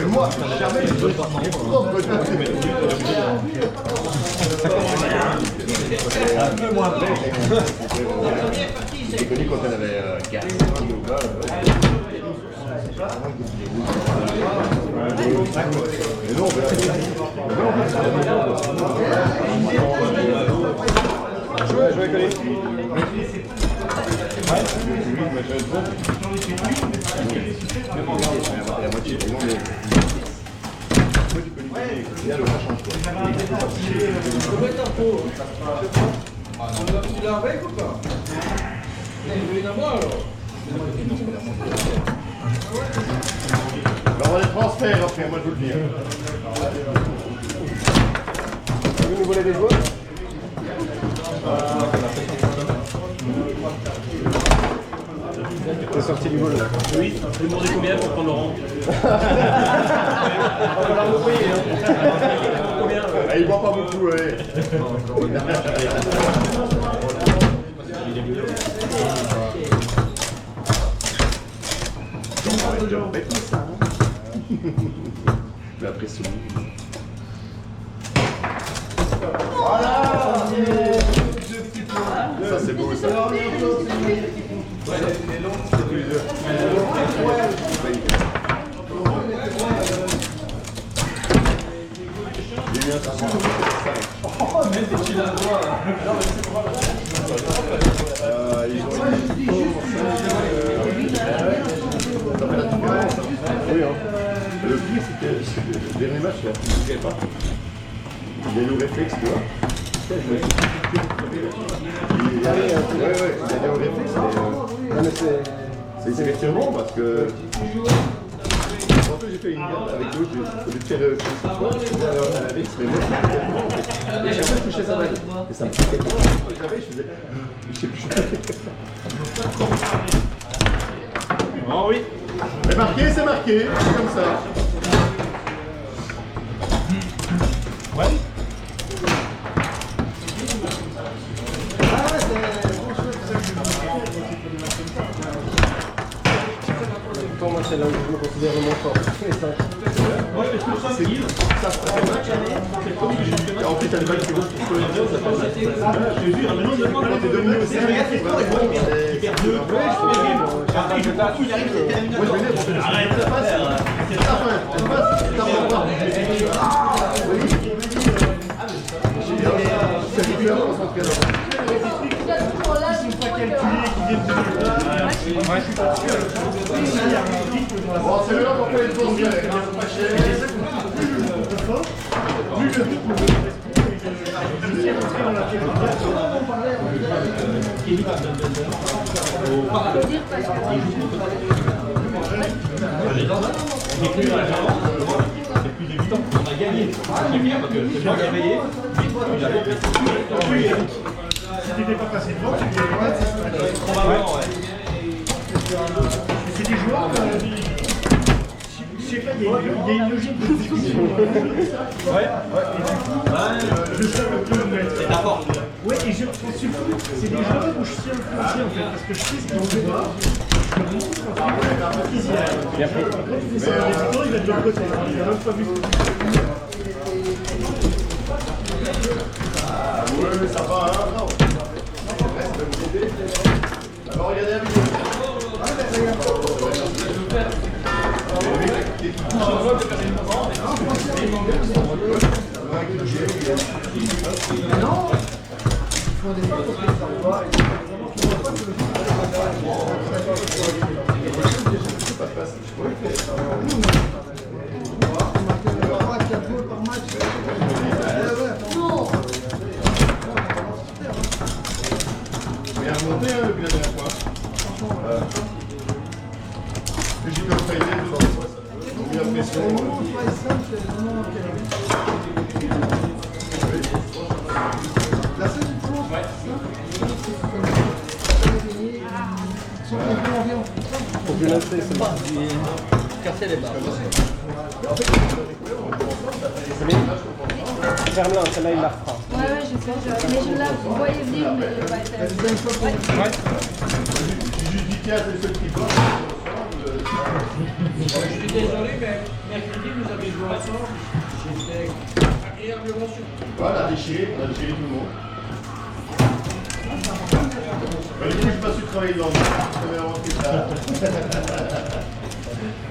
Moi, jamais un peu moins près. J'ai connu quand elle avait 4 mais non, je vais coller. La moitié du monde est... Là, le change quoi. Tu l'as avec ou pas? Vous voulez d'un mois alors? On va les transferts après, moi je vous le dis. Vous voulez des joueurs? T'es sorti du vol là. Oui, je vais demander combien pour prendre Laurent. On va leur payer. Combien Il boit pas beaucoup, ouais. Mais après c'est voilà. Ça c'est beau ça. Le pire, c'était le dernier match, là, tu ne savais pas. Il y a eu le réflexe, tu vois. Ouais, il y a eu le réflexe, mais c'est virtuellement parce que. En fait, j'ai fait une garde avec l'autre, au lieu de faire le à la vis, mais moi, et chaque fois, je touchais sa balle. Et ça me piquait. Je faisais. Je sais plus. Oh oui. Mais marqué, c'est marqué, c'est comme ça. Ouais. Pour moi, c'est là où je me considère vraiment fort. Moi, je fais tout ça, C'est ça, c'est un match. En plus, t'as des balles qui vont sur les deux, ça passe. je te jure, maintenant, je demande Quand t'es dominé aussi, il perd 2 points, je fais il arrive, moi, je vais dire, arrête, ça passe. Ça passe, ça passe. C'est différent, on s'en fait là. Bon, c'est là qu'on fait les tours bien, c'est pas cher. Depuis les 8 ans, on a gagné. C'est bien parce que c'est bien qu'il a payé. Si t'étais pas passé devant, tu disais ouais, c'est Probablement, ouais. c'est des joueurs, je sais pas, il y a une logique de discussion. Ouais. Je sais un peu le mettre. C'est ta force. Ouais, et je pense surtout, c'est des joueurs où je suis influencé en fait, parce que je sais ce qu'ils vont voir. Je me montre quand ils y arrivent. Quand il fait ça dans les victoires, il va de l'autre côté. Il n'a même pas vu ce que tu fais. Ouais, mais ça va, hein, non. Alors, regardez la vidéo. Mais à remonter, hein, depuis la dernière fois. J'ai comme ça, il est dedans. On met la pression. La seule différence, Faut que lancer, c'est bon. Casser les barres. C'est bien. Ferme-la, celle-là, il la refera. Ouais, je sais, mais je la voyais venir, mais je n'ai pas été. J'ai juste dit, tiens, c'est le seul qui porte. Je suis désolé, mais mercredi, vous avez joué ensemble. J'étais agréablement surpris. Voilà, on a déchiré tout le monde. Du coup, je n'ai pas su travailler dans le monde. Ça m'est vraiment plus tard.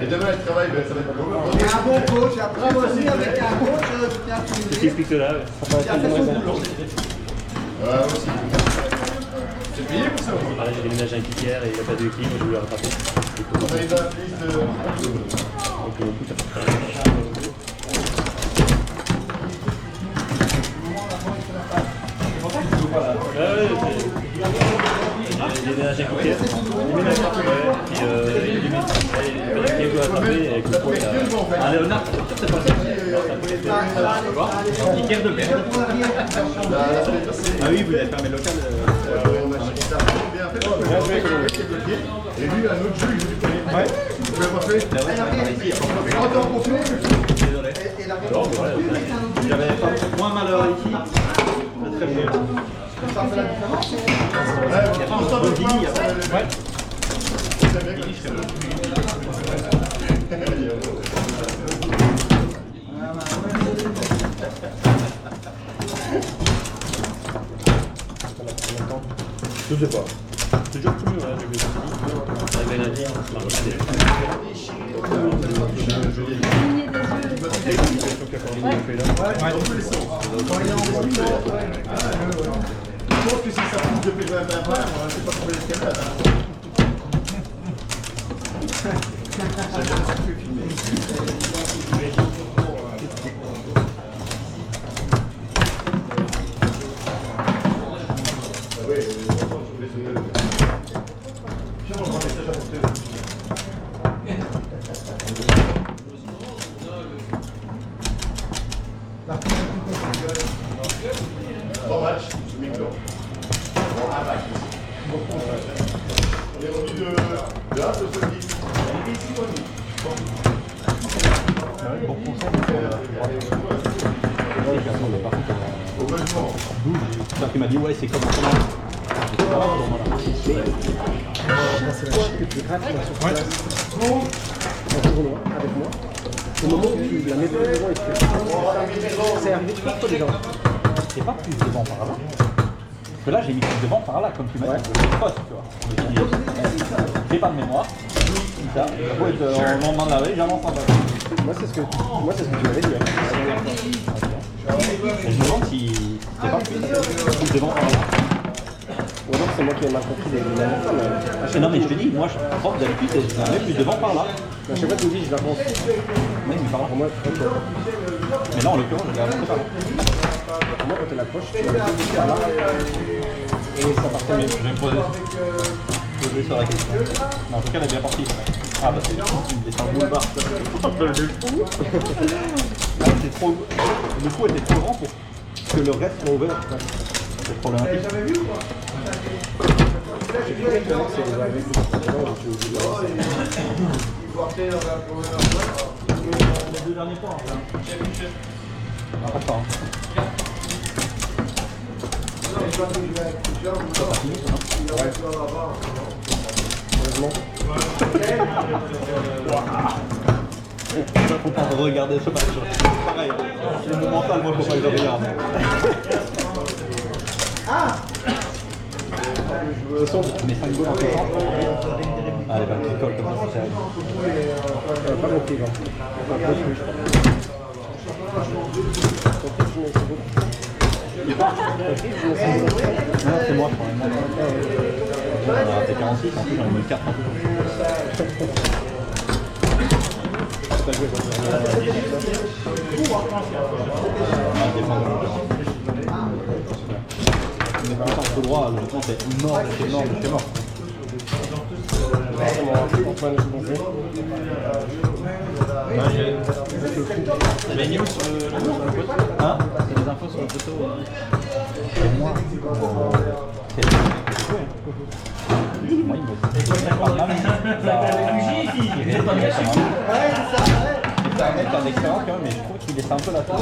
Et demain, le travail, ben, ça va être bon. Un bon coach, après aussi avec un coach, Qu'est-ce qui explique cela? Ouais. Aussi. C'est payé pour ça ou pas? Pareil, j'ai déménagé avec hier et il n'a pas de clim, je voulais le rattraper. On a une liste de... Donc, du coup, ça j'ai déménagé avec hier. Puis il a dû me rattraper avec le poids. Un Léonard, c'est pas ça. Pierre de Père. Ah oui, vous avez fermé le local. On a acheté ça bien fait. Et lui, un autre jeu, il joue du premier. Ouais. Vous l'avez pas fait? Mais quand t'es en confiance, Désolé. J'avais moins mal à ici. Très bien. ça fait la différence. Ouais. Je sais pas. C'est toujours plus mieux, hein, j'ai vu. Avec lundi, on se marche bien. je pense que si ça pousse depuis le 20 c'est pas trouver l'escalade. Bon match, ce micro. Bon, un match. On est revenu de là, de ce qui. Bon conseil. Au logement. C'est qui m'a dit, ouais, c'est comme ça. C'est la chute que tu grattes sur place. En tournoi, avec moi. Au moment où tu la mets devant et tu fais. C'est arrivé plusieurs fois déjà. C'est pas plus devant par là. Parce que là, j'ai mis plus devant par là, comme tu m'as dit. C'est poste, tu vois. Je me suis dit, j'ai pas de mémoire. Comme ça, ça peut être en lendemain de la veille, j'avance en bas. Moi, c'est ce que tu m'avais dit. Et je me demande si c'est pas plus devant par là. Ou alors c'est moi qui ai mal compris les Mais non, mais je te dis, moi, je pense d'habitude, je la mets plus devant par là. Je sais pas, tu me dis, je l'avance. Oui, mais par là. Pour moi, ok. Mais là, en l'occurrence, je l'ai avancé par là. Pour moi, quand tu l'approches, tu la mets par là. Et ça partait Mais je vais me poser sur la question. Mais en tout cas, elle est bien partie. Ah, bah c'est une descente boulevard. Là, c'est trop. Le coup était trop grand pour que le reste soit ouvert. C'est problématique. Les deux derniers points. Ah, pas ça. Faut pas regarder ce match. Pareil, c'est mon mental, moi, faut pas que je regarde. De toute façon, mes 5 goals en 60. Ah, les balles qui collent comme ça, c'est terrible. Pas mon pied, enfin, pas plus, je Non, c'est moi, je crois. On a raté 46, en plus j'en ai mis 4 en tout. pas joué contre Mais par contre, le droit, logiquement, c'est mort, c'est mort, c'est mort. Antoine, je pensais. Les news sur le poteau. Hein? C'est des infos sur le poteau. C'est moi. C'est moi, il me parle mal. Il est pas bien, c'est un mec d'expérience quand même, mais je trouve qu'il laisse un peu la tête.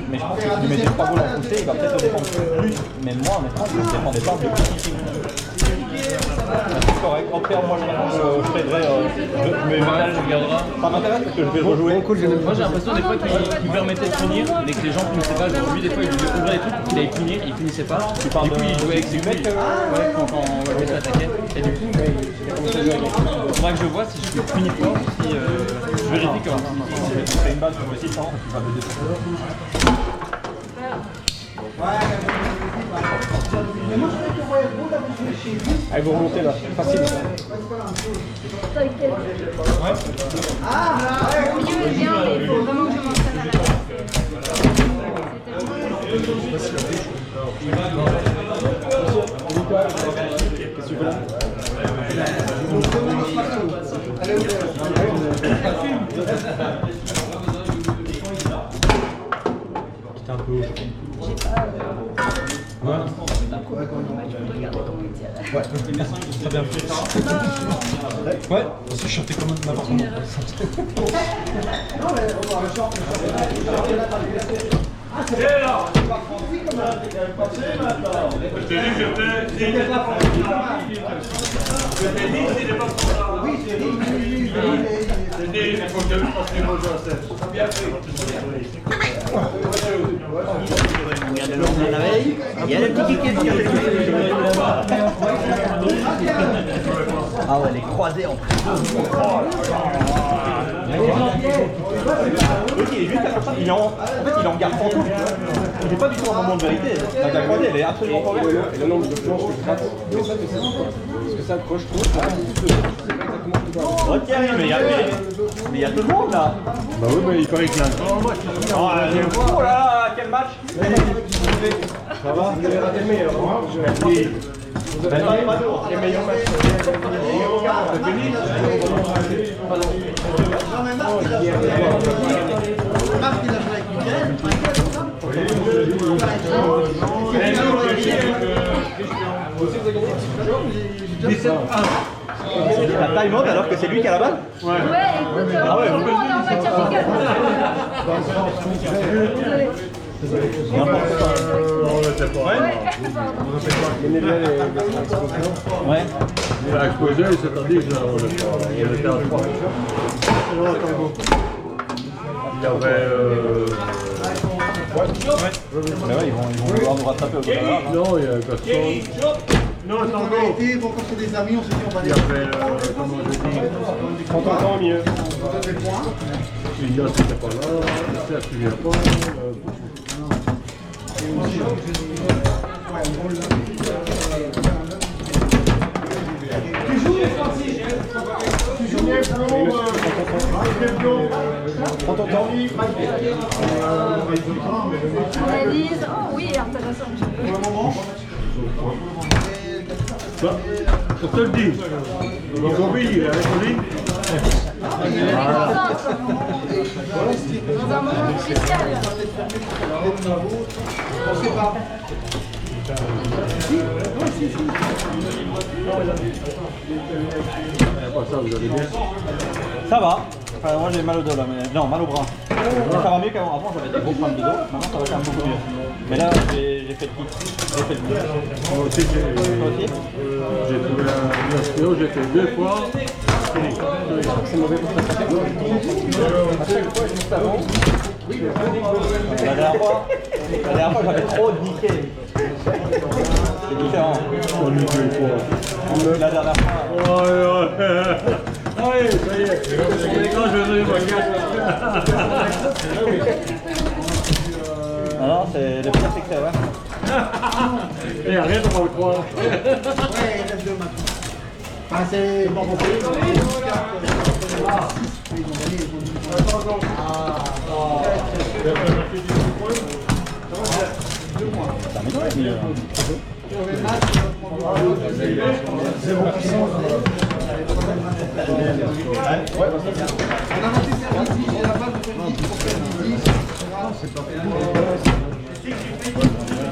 Mais je pense que si tu mets des 3 boules en poussée, il va peut-être le défendre plus. Mais moi, honnêtement, je ne défendais pas de petit. C'est correct. Après, moi, je t'aiderai. Mais je regardera. Ça m'intéresse parce que je vais le rejouer. Moi j'ai l'impression des fois qu'il permettait de punir, mais que les gens finissaient pas. Genre lui, des fois, il voulait ouvrir les trucs pour qu'il allait punir, il finissait pas. Du coup, il jouait avec ses mecs quand Walter s'attaquait. Et du coup, il faudra que je vois si je peux punir fort ou si je vérifie que. C'est une balle sur le 600. Allez, vous remontez là, facile. T'inquiète. Le milieu est bien, mais il faut vraiment que je m'entraîne à la base. Qu'est-ce que tu veux là? C'était un peu haut, je crois. Ouais. Très bien. Ouais, aussi je chantais comme n'importe comment. Ah ouais, les croisés en plus. Il est juste comme ça, il est en fait il est en garde fantôme. Il n'est pas du tout un moment de vérité. La croisée elle est absolument pas ouverte. Et le nombre de planches que je gratte, c'est ça que c'est ça. Parce que ça accroche trop. Ok, mais il y a tout le monde là. Bah oui, mais il paraît que là. Oh là là, quel match. Ça va? Vous avez raté le meilleur. Les meilleurs matchs. La time out alors que c'est lui qui a la balle. Ouais, écoute, on est en match amical. On l'était pas. Ouais. Il a explosé, il s'est dit que on était à 3. Il y avait. Mais ouais, ils vont vouloir nous rattraper au bout d'un moment. Non, il y a personne. Non, On a été, bon, quand c'est des amis, on s'est dit on va Il les y avait. Comment je dis. Quand t'entends mieux. donner des points. Il y a c'était pas là, Serge qui vient pas. Quand t'entends. Analyse. Oh oui, intéressant. Je te le dis. Ils ont vu, il est avec lui. Dans un moment crucial. On sait pas. Ça, vous allez bien. Ça va. Enfin, moi j'ai mal au dos là, mais non, mal au bras. Ça va mieux qu'avant. Avant j'avais des gros problèmes de dos. Maintenant ça va quand même beaucoup mieux. Mais là j'ai fait le kick. J'ai fait le kick. Moi aussi, Toi aussi j'ai trouvé un ostéo, j'ai fait 2 fois. C'est mauvais pour ta santé. À chaque fois, juste avant. La dernière fois j'avais trop niqué. C'est différent. On lui fait une fois. La dernière fois. Ouais, ça y est. Quand je vais ma carte. Non, non, c'est le pire c'est que c'est ouais. Et arrête, on va le croire. Ouais, il reste 2 matchs. Enfin, c'est bon, on peut Ça m'étonne mieux.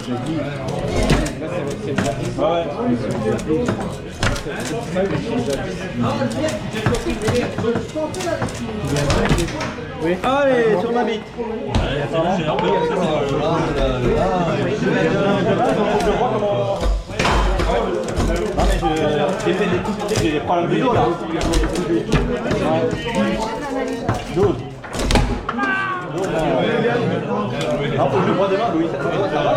déjà dit. Là, c'est déjà dit. Ouais. C'est pour ça que j'ai déjà dit. Oui. Allez, sur ma bite. Non mais j'ai fait des coups, j'ai des problèmes de dos là. 12. Non, faut que je le vois demain, Louis. Ça va